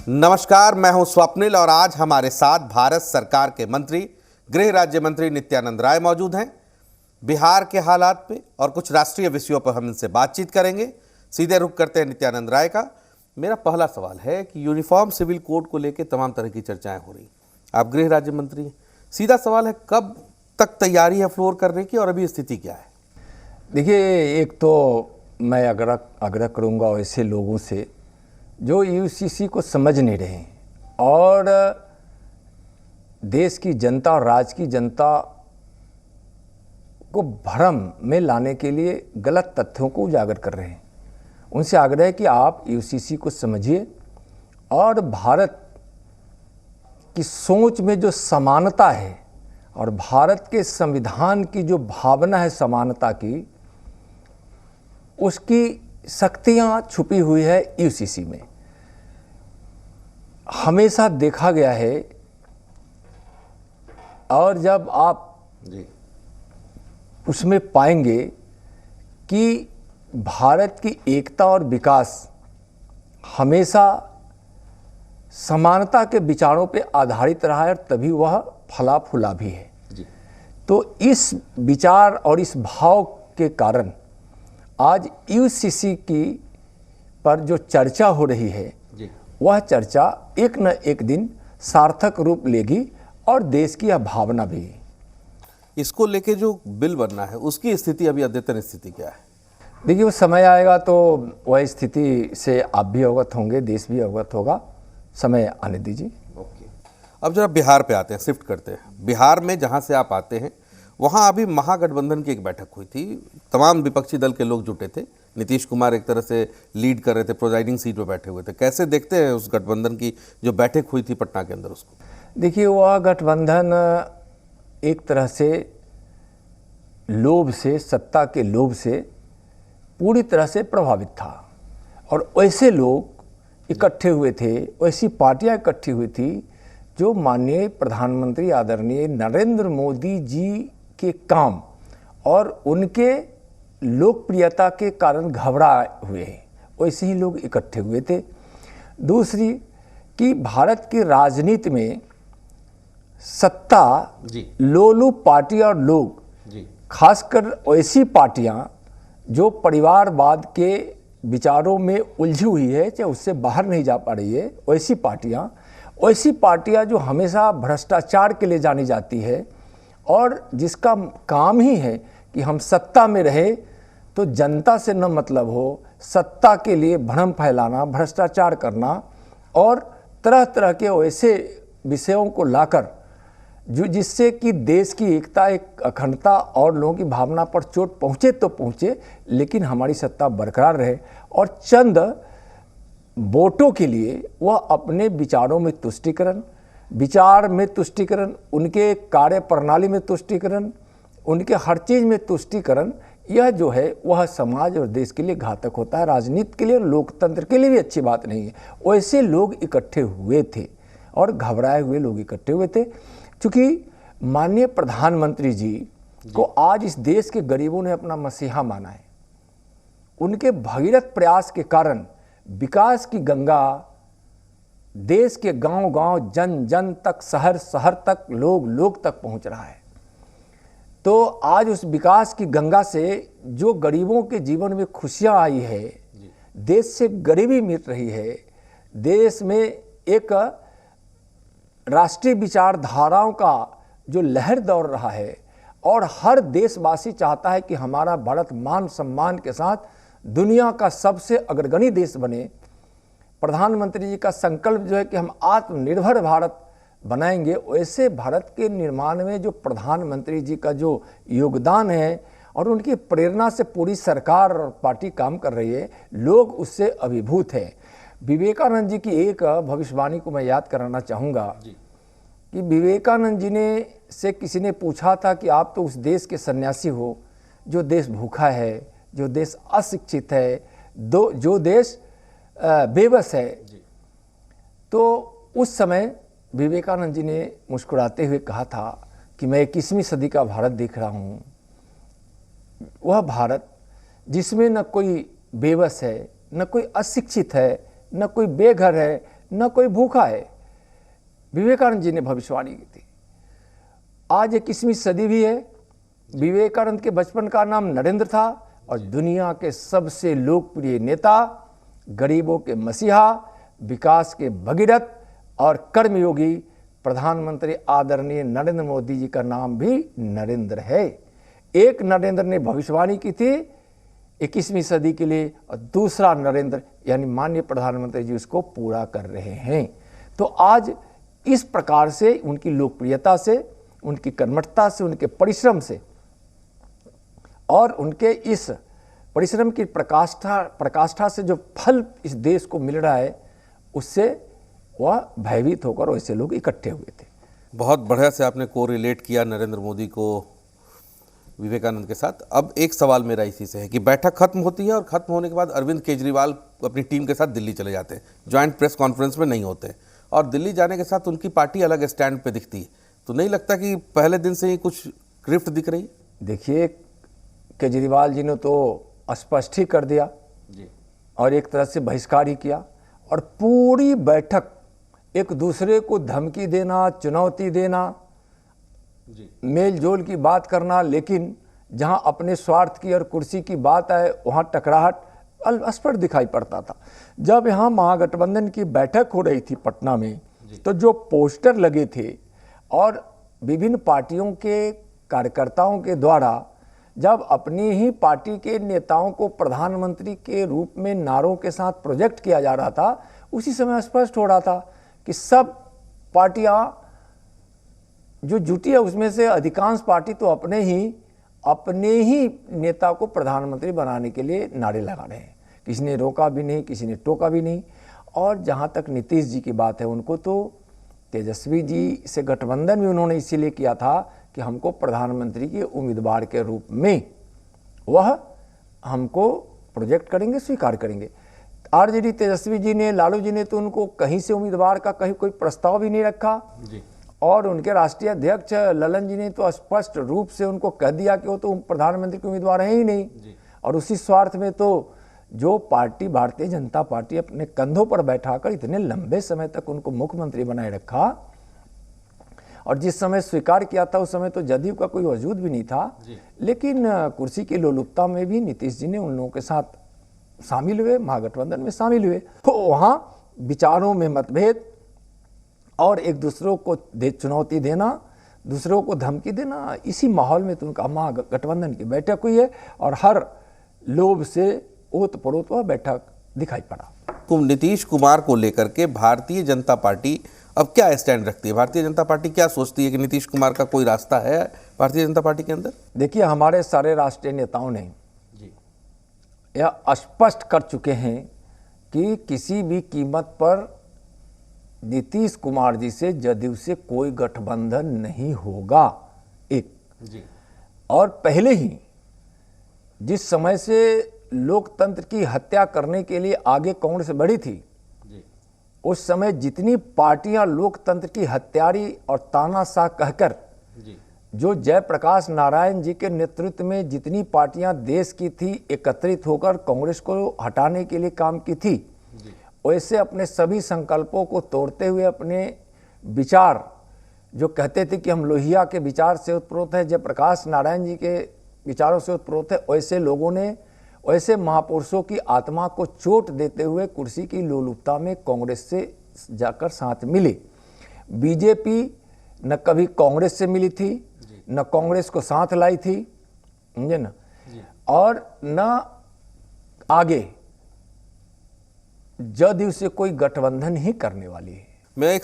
नमस्कार, मैं हूं स्वप्निल और आज हमारे साथ भारत सरकार के मंत्री, गृह राज्य मंत्री नित्यानंद राय मौजूद हैं। बिहार के हालात पे और कुछ राष्ट्रीय विषयों पर हम इनसे बातचीत करेंगे। सीधे रुख करते हैं नित्यानंद राय का। मेरा पहला सवाल है कि यूनिफॉर्म सिविल कोड को लेकर तमाम तरह की चर्चाएं हो रही, आप गृह राज्य मंत्री हैं, सीधा सवाल है कब तक तैयारी है फ्लोर करने की और अभी स्थिति क्या है? देखिए, एक तो मैं आग्रह करूंगा ऐसे लोगों से जो यूसीसी को समझ नहीं रहे और देश की जनता और राज्य की जनता को भ्रम में लाने के लिए गलत तथ्यों को उजागर कर रहे हैं। उनसे आग्रह है कि आप यूसीसी को समझिए और भारत की सोच में जो समानता है और भारत के संविधान की जो भावना है समानता की, उसकी शक्तियां छुपी हुई है यूसीसी में। हमेशा देखा गया है और जब आप उसमें पाएंगे कि भारत की एकता और विकास हमेशा समानता के विचारों पे आधारित रहा है और तभी वह फला फूला भी है। तो इस विचार और इस भाव के कारण आज यूसीसी की पर जो चर्चा हो रही है वह चर्चा एक न एक दिन सार्थक रूप लेगी और देश की यह भावना भी। इसको लेके जो बिल बनना है उसकी स्थिति अभी अद्यतन स्थिति क्या है? देखिए, वो समय आएगा तो वह स्थिति से आप भी अवगत होंगे, देश भी अवगत होगा। समय आने दीजिए। अब जरा बिहार पे आते हैं, शिफ्ट करते हैं। बिहार में जहाँ से आप आते हैं वहाँ अभी महागठबंधन की एक बैठक हुई थी, तमाम विपक्षी दल के लोग जुटे थे। नीतीश कुमार एक तरह से लीड कर रहे थे, प्रोजाइडिंग सीट पर बैठे हुए थे। कैसे देखते हैं उस गठबंधन की जो बैठक हुई थी पटना के अंदर उसको? देखिए, वह गठबंधन एक तरह से लोभ से, सत्ता के लोभ से पूरी तरह से प्रभावित था और ऐसे लोग इकट्ठे हुए थे, ऐसी पार्टियां इकट्ठी हुई थी जो माननीय प्रधानमंत्री आदरणीय नरेंद्र मोदी जी के काम और उनके लोकप्रियता के कारण घबराए हुए हैं, वैसे ही लोग इकट्ठे हुए थे। दूसरी कि भारत की राजनीति में सत्ता लोलुप पार्टी और लोग, खासकर ऐसी पार्टियां जो परिवारवाद के विचारों में उलझी हुई है, चाहे उससे बाहर नहीं जा पा रही है, ऐसी पार्टियां जो हमेशा भ्रष्टाचार के लिए जानी जाती है और जिसका काम ही है कि हम सत्ता में रहे तो जनता से न मतलब हो, सत्ता के लिए भ्रम फैलाना, भ्रष्टाचार करना और तरह तरह के ऐसे विषयों को लाकर जो जिससे कि देश की एकता, एक अखंडता और लोगों की भावना पर चोट पहुँचे तो पहुँचे, लेकिन हमारी सत्ता बरकरार रहे और चंद वोटों के लिए वह अपने विचारों में तुष्टिकरण, उनके कार्य प्रणाली में तुष्टिकरण, उनके हर चीज़ में तुष्टिकरण, यह जो है वह समाज और देश के लिए घातक होता है, राजनीति के लिए और लोकतंत्र के लिए भी अच्छी बात नहीं है। वैसे लोग इकट्ठे हुए थे और घबराए हुए लोग इकट्ठे हुए थे, क्योंकि माननीय प्रधानमंत्री जी को आज इस देश के गरीबों ने अपना मसीहा माना है। उनके भगीरथ प्रयास के कारण विकास की गंगा देश के गांव-गांव, जन जन तक, शहर शहर तक, लोग तक पहुंच रहा है। तो आज उस विकास की गंगा से जो गरीबों के जीवन में खुशियां आई है, देश से गरीबी मिट रही है, देश में एक राष्ट्रीय विचारधाराओं का जो लहर दौड़ रहा है और हर देशवासी चाहता है कि हमारा भारत मान सम्मान के साथ दुनिया का सबसे अग्रगणी देश बने। प्रधानमंत्री जी का संकल्प जो है कि हम आत्मनिर्भर भारत बनाएंगे, वैसे भारत के निर्माण में जो प्रधानमंत्री जी का जो योगदान है और उनकी प्रेरणा से पूरी सरकार और पार्टी काम कर रही है, लोग उससे अभिभूत हैं। विवेकानंद जी की एक भविष्यवाणी को मैं याद कराना चाहूँगा कि विवेकानंद जी ने से किसी ने पूछा था कि आप तो उस देश के सन्यासी हो जो देश भूखा है, जो देश अशिक्षित है, जो देश बेबस है। तो उस समय विवेकानंद जी ने मुस्कुराते हुए कहा था कि मैं 21वीं सदी का भारत देख रहा हूँ, वह भारत जिसमें न कोई बेबस है, न कोई अशिक्षित है, न कोई बेघर है, न कोई भूखा है। विवेकानंद जी ने भविष्यवाणी की थी। आज 21वीं सदी भी है। विवेकानंद के बचपन का नाम नरेंद्र था और दुनिया के सबसे लोकप्रिय नेता, गरीबों के मसीहा, विकास के भगीरथ और कर्मयोगी प्रधानमंत्री आदरणीय नरेंद्र मोदी जी का नाम भी नरेंद्र है। एक नरेंद्र ने भविष्यवाणी की थी 21वीं सदी के लिए और दूसरा नरेंद्र यानी माननीय प्रधानमंत्री जी उसको पूरा कर रहे हैं। तो आज इस प्रकार से उनकी लोकप्रियता से, उनकी कर्मठता से, उनके परिश्रम से और उनके इस परिश्रम की प्रकाष्ठा से जो फल इस देश को मिल रहा है, उससे वह भयभीत होकर वैसे लोग इकट्ठे हुए थे। बहुत बढ़िया से आपने को रिलेट किया नरेंद्र मोदी को विवेकानंद के साथ। अब एक सवाल मेरा इसी से है कि बैठक खत्म होती है और खत्म होने के बाद अरविंद केजरीवाल अपनी टीम के साथ दिल्ली चले जाते हैं, ज्वाइंट प्रेस कॉन्फ्रेंस में नहीं होते, और दिल्ली जाने के साथ उनकी पार्टी अलग स्टैंड पे दिखती है। तो नहीं लगता कि पहले दिन से ही कुछ ग्रिफ्ट दिख रही? देखिए, केजरीवाल जी ने तो स्पष्ट ही कर दिया जी, और एक तरह से बहिष्कार ही किया, और पूरी बैठक एक दूसरे को धमकी देना, चुनौती देना, जी, मेल जोल की बात करना, लेकिन जहां अपने स्वार्थ की और कुर्सी की बात आए वहां टकराहट स्पष्ट दिखाई पड़ता था। जब यहाँ महागठबंधन की बैठक हो रही थी पटना में, तो जो पोस्टर लगे थे और विभिन्न पार्टियों के कार्यकर्ताओं के द्वारा जब अपनी ही पार्टी के नेताओं को प्रधानमंत्री के रूप में नारों के साथ प्रोजेक्ट किया जा रहा था, उसी समय स्पष्ट हो रहा था कि सब पार्टियां जो जुटी है उसमें से अधिकांश पार्टी तो अपने ही नेता को प्रधानमंत्री बनाने के लिए नारे लगा रहे हैं। किसी ने रोका भी नहीं, किसी ने टोका भी नहीं। और जहां तक नीतीश जी की बात है, उनको तो तेजस्वी जी से गठबंधन भी उन्होंने इसीलिए किया था कि हमको प्रधानमंत्री के उम्मीदवार के रूप में वह हमको प्रोजेक्ट करेंगे, स्वीकार करेंगे। आरजेडी तेजस्वी जी ने, लालू जी ने तो उनको कहीं से उम्मीदवार का कहीं कोई प्रस्ताव भी नहीं रखा जी, और उनके राष्ट्रीय अध्यक्ष ललन जी ने तो स्पष्ट रूप से उनको कह दिया कि वो तो प्रधानमंत्री के उम्मीदवार हैं ही नहीं। और उसी स्वार्थ में तो जो पार्टी भारतीय जनता पार्टी अपने कंधों पर बैठाकर इतने लंबे समय तक उनको मुख्यमंत्री बनाए रखा, और जिस समय स्वीकार किया था उस समय तो जदयू का कोई वजूद भी नहीं था, लेकिन कुर्सी की लोलुपता में भी नीतीश जी ने उन लोगों के साथ शामिल हुए, महागठबंधन में शामिल हुए। तो वहाँ विचारों में मतभेद और एक दूसरों को चुनौती देना, दूसरों को धमकी देना, इसी माहौल में तो उनका महागठबंधन की बैठक हुई है और हर लोभ से ओत-प्रोत वह बैठक दिखाई पड़ा। नीतीश कुमार को लेकर के भारतीय जनता पार्टी अब क्या स्टैंड रखती है? भारतीय जनता पार्टी क्या सोचती है कि नीतीश कुमार का कोई रास्ता है भारतीय जनता पार्टी के अंदर? देखिए, हमारे सारे राष्ट्रीय नेताओं ने यह स्पष्ट कर चुके हैं कि किसी भी कीमत पर नीतीश कुमार जी से जदयू से कोई गठबंधन नहीं होगा। एक जी, और पहले ही जिस समय से लोकतंत्र की हत्या करने के लिए आगे कांग्रेस बढ़ी थी, जी, उस समय जितनी पार्टियां लोकतंत्र की हत्यारी और तानाशाह कहकर जी, जो जयप्रकाश नारायण जी के नेतृत्व में जितनी पार्टियां देश की थी एकत्रित होकर कांग्रेस को हटाने के लिए काम की थी, वैसे अपने सभी संकल्पों को तोड़ते हुए अपने विचार जो कहते थे कि हम लोहिया के विचार से उत्प्रोत है, जयप्रकाश नारायण जी के विचारों से उत्प्रोत है, वैसे लोगों ने, वैसे महापुरुषों की आत्मा को चोट देते हुए कुर्सी की लोलुपता में कांग्रेस से जाकर साथ मिले। बीजेपी न कभी कांग्रेस से मिली थी, न कांग्रेस को साथ लाई थी, समझे ना, और न आगे जदयू से कोई गठबंधन ही करने वाली है। मैं एक